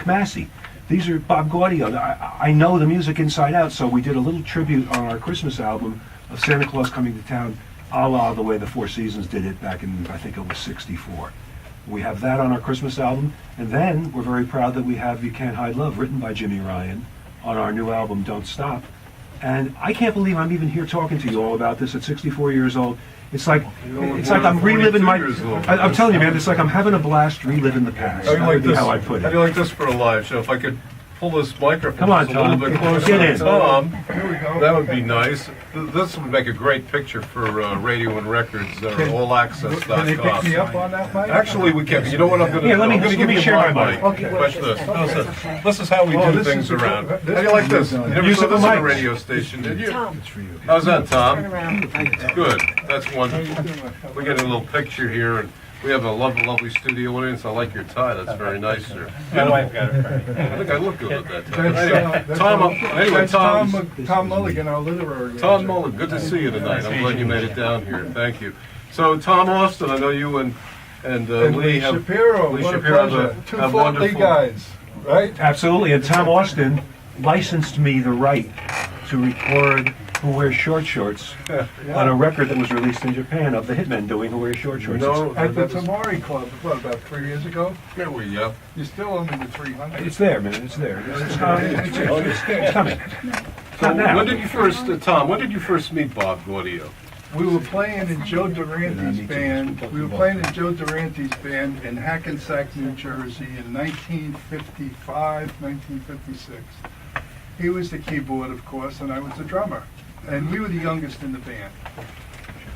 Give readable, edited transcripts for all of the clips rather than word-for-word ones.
Massey. These are Bob Gaudio. I know the music inside out, so we did a little tribute on our Christmas album of Santa Claus Coming to Town, a la the way the Four Seasons did it back in, I think it was '64. We have that on our Christmas album, and then we're very proud that we have You Can't Hide Love, written by Jimmy Ryan, on our new album, Don't Stop. And I can't believe I'm even here talking to you all about this at 64 years old. It's like I'm reliving my. I'm telling you, man, it's like I'm having a blast reliving the past. That would be how I put How it. do you like this for a live show? If I could pull this microphone Come on, just a little Tom. bit closer Get to in. Tom, Here we go. that would be nice. This would make a great picture for radio and records, allaccess.com. Can they pick me up on that, Mike? Actually, we can. You know what I'm going to do? Here, let me- I'm gonna let me give you share my my mic. mic. Watch this. How's this? This is how we do this things is a- around. How this do you like this? is You a- never Use saw up the this on a mic. radio station, did you? Tom, How's that, Tom? turn around. Good. That's wonderful. We're getting a little picture here, and we have a lovely studio audience. I like your tie. That's very nice, sir. My wife got it right. I think I look good with that tie. That's, Anyway, that's, Tom, anyway, that's Tom, Tom Mulligan, our literary Tom agent. Mullen, good to see you tonight. I'm glad you made it down here. Thank you. So, Tom Austin, I know you and And Lee have. Shapiro, Lee what a Shapiro have pleasure. a- Two have Fort Lee wonderful- guys, right? Absolutely, and Tom Austin licensed me the right to record Who Wears Short Shorts on a record that was released in Japan of the Hitmen doing Who Wears Short Shorts. No, At the that is- Tamari Club, what, about 3 years ago? There we go. You still owe me the 300. It's there, man. It's there. It's coming. So, Not now. when did you first, Tom? When did you first meet Bob Gaudio? We were playing in Joe Durante's band. We were playing in Joe Durante's band in Hackensack, New Jersey in 1955, 1956. He was the keyboard, of course, and I was the drummer. And we were the youngest in the band.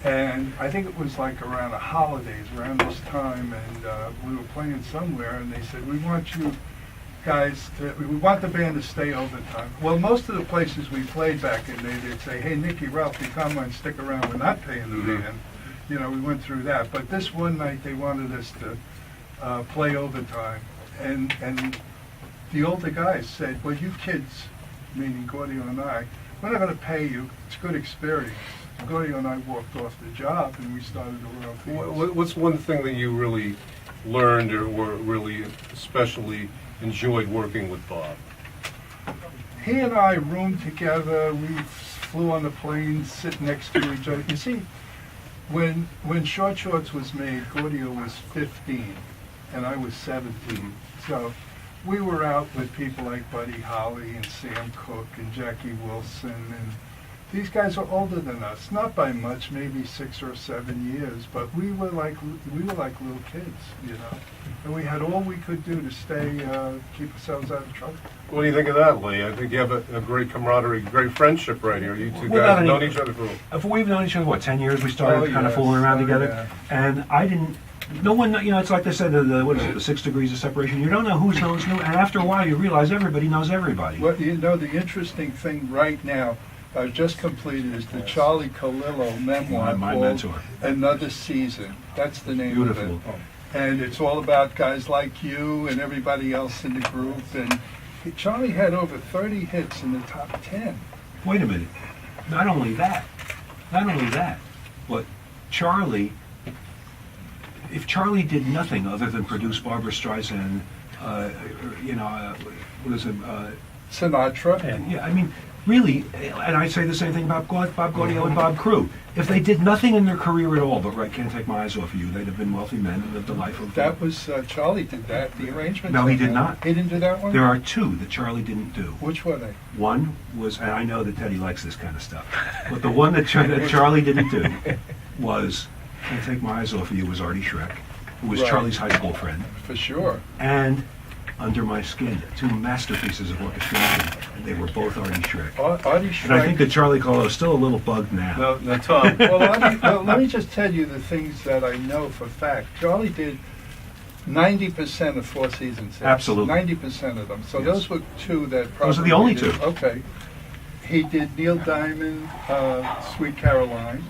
And I think it was like around the holidays, around this time, and we were playing somewhere, and they said, we want you guys, we want the band to stay overtime. Well, most of the places we played back in the day, they'd say, hey, Nicky, Ralph, you come on, stick around, we're not paying the band. You know, we went through that. But this one night, they wanted us to play overtime. And the older guys said, well, you kids, meaning Gaudio and I, we're not going to pay you. It's a good experience. Gaudio and I walked off the job, and we started around fields. What's one thing that you really learned or really especially enjoyed working with Bob? He and I roomed together. We flew on the plane, sit next to each other. You see, when Short Shorts was made, Gaudio was 15, and I was 17. So we were out with people like Buddy Holly and Sam Cooke and Jackie Wilson, and these guys are older than us, not by much, maybe 6 or 7 years, but we were like little kids, you know. And we had all we could do to stay, keep ourselves out of trouble. What do you think of that, Lee? I think you have a great camaraderie, great friendship right here. You two Without guys have any- known each other for... We've known each other, what, 10 years? We started Oh, kind of yes. fooling around Oh, together. yeah. And I didn't, no one, you know, it's like they said, what is it, the 6 degrees of separation. You don't know who knows who, and after a while you realize everybody knows everybody. Well, you know, the interesting thing right now, I've just completed, is the Charlie Colillo memoir My called mentor. Another Season. That's the name Beautiful. of it. And it's all about guys like you and everybody else in the group. And Charlie had over 30 hits in the top 10. Wait a minute. Not only that, but Charlie, if Charlie did nothing other than produce Barbra Streisand, what is it? Sinatra. Yeah, I mean, really, and I say the same thing about Bob Gaudio and Bob Crew. If they did nothing in their career at all but write Can't Take My Eyes Off of You, they'd have been wealthy men and lived a life of... That was, Charlie did that, the arrangement. No, he did not. He didn't do that one? There are 2 that Charlie didn't do. Which were they? One was, and I know that Teddy likes this kind of stuff, but the one that Charlie didn't do was Can't Take My Eyes Off of You was Artie Schreck, who was Right. Charlie's high school friend, For sure. and Under My Skin, 2 masterpieces of orchestration, and they were both Artie Schreck. Artie And I think Schreck. that Charlie Colillo is still a little bugged now. No, Tom. Well, let me just tell you the things that I know for fact. Charlie did 90% of Four Seasons hits. Absolutely. 90% of them. So Yes. those were 2 that probably... Those are the only did. 2. Okay. He did Neil Diamond, Sweet Caroline.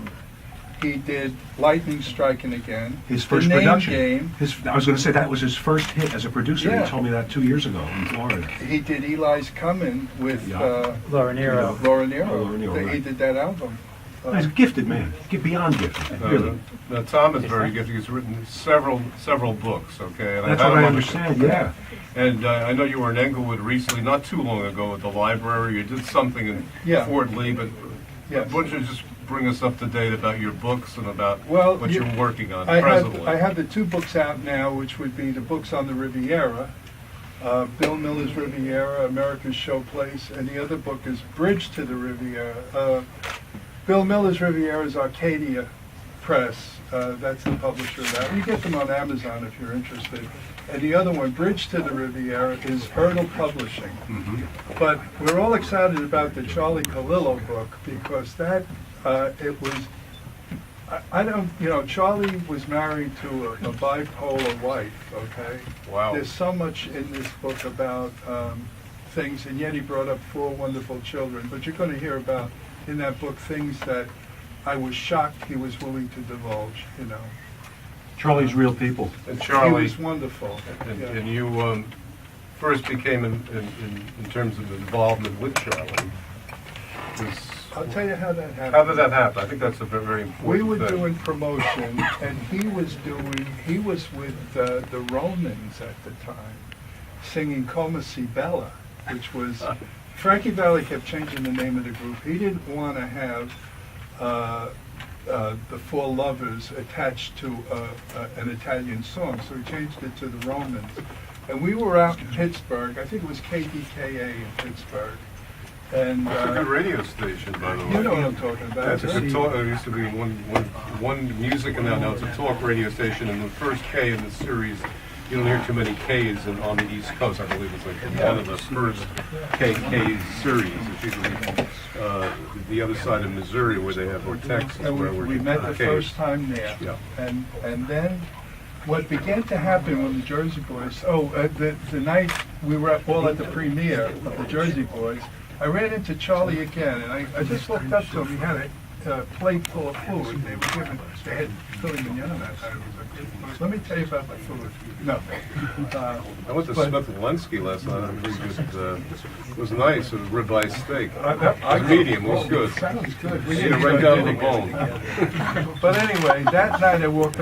He did Lightning Striking Again. His first The Name production. Game. I was going to say that was his first hit as a producer. Yeah. He told me that 2 years ago in Florida. He did Eli's Comin' with Yeah. Laura Nero. Laura Nero. Laura Nero, He right. did that album. He's a gifted man, beyond gifted, really. Now, Tom is very gifted. He's written several books, okay? And That's had what him I on the- understand, yeah. And I know you were in Englewood recently, not too long ago, at the library. You did something in Yeah. Fort Lee, but Yes. why don't you just bring us up to date about your books and about Well, what you're working on I presently? have the two books out now, which would be the books on the Riviera, Bill Miller's Riviera, America's Showplace, and the other book is Bridge to the Riviera. Bill Miller's Riviera is Arcadia Press. That's the publisher of that. You get them on Amazon if you're interested. And the other one, Bridge to the Riviera, is Erdl Publishing. But we're all excited about the Charlie Calillo book because that, it was, I don't, Charlie was married to a bipolar wife, okay? Wow. There's so much in this book about things, and yet he brought up 4 wonderful children. But you're going to hear about, in that book, things that I was shocked he was willing to divulge, Charlie's real people. And He Charlie, was wonderful. Yeah. and you first became, in terms of involvement with Charlie, I'll tell you how that happened. how did that happen? I think that's a very important We were thing. doing promotion, and he was with the Romans at the time, singing Come Si Bella, which was, Frankie Valli kept changing the name of the group. He didn't want to have the 4 lovers attached to an Italian song, so he changed it to the Romans. And we were out in Pittsburgh, I think it was KDKA in Pittsburgh. And It's a good radio station, by the way. you know what I'm talking about. That's a good talk. There used to be one music, and now it's a talk radio station. And the first K in the series, you don't hear too many Ks on the East Coast. I believe it's like one of the first K series. It's usually the other side of Missouri where they have, or Texas, And where we met the Ks. first time there. Yeah. And then what began to happen when the Jersey Boys, the night we were all at the premiere of the Jersey Boys, I ran into Charlie again, and I just looked up to him. He had a plate full of food. They had Philly Mignon that time. Let me tell you about the food. No. I went to But- Smith and Lenski last night. It was nice. It was ribeye steak. I It was medium. It was good. Sounds good. We Yeah, didn't right go down to the getting bone. it. But anyway, that night I walked up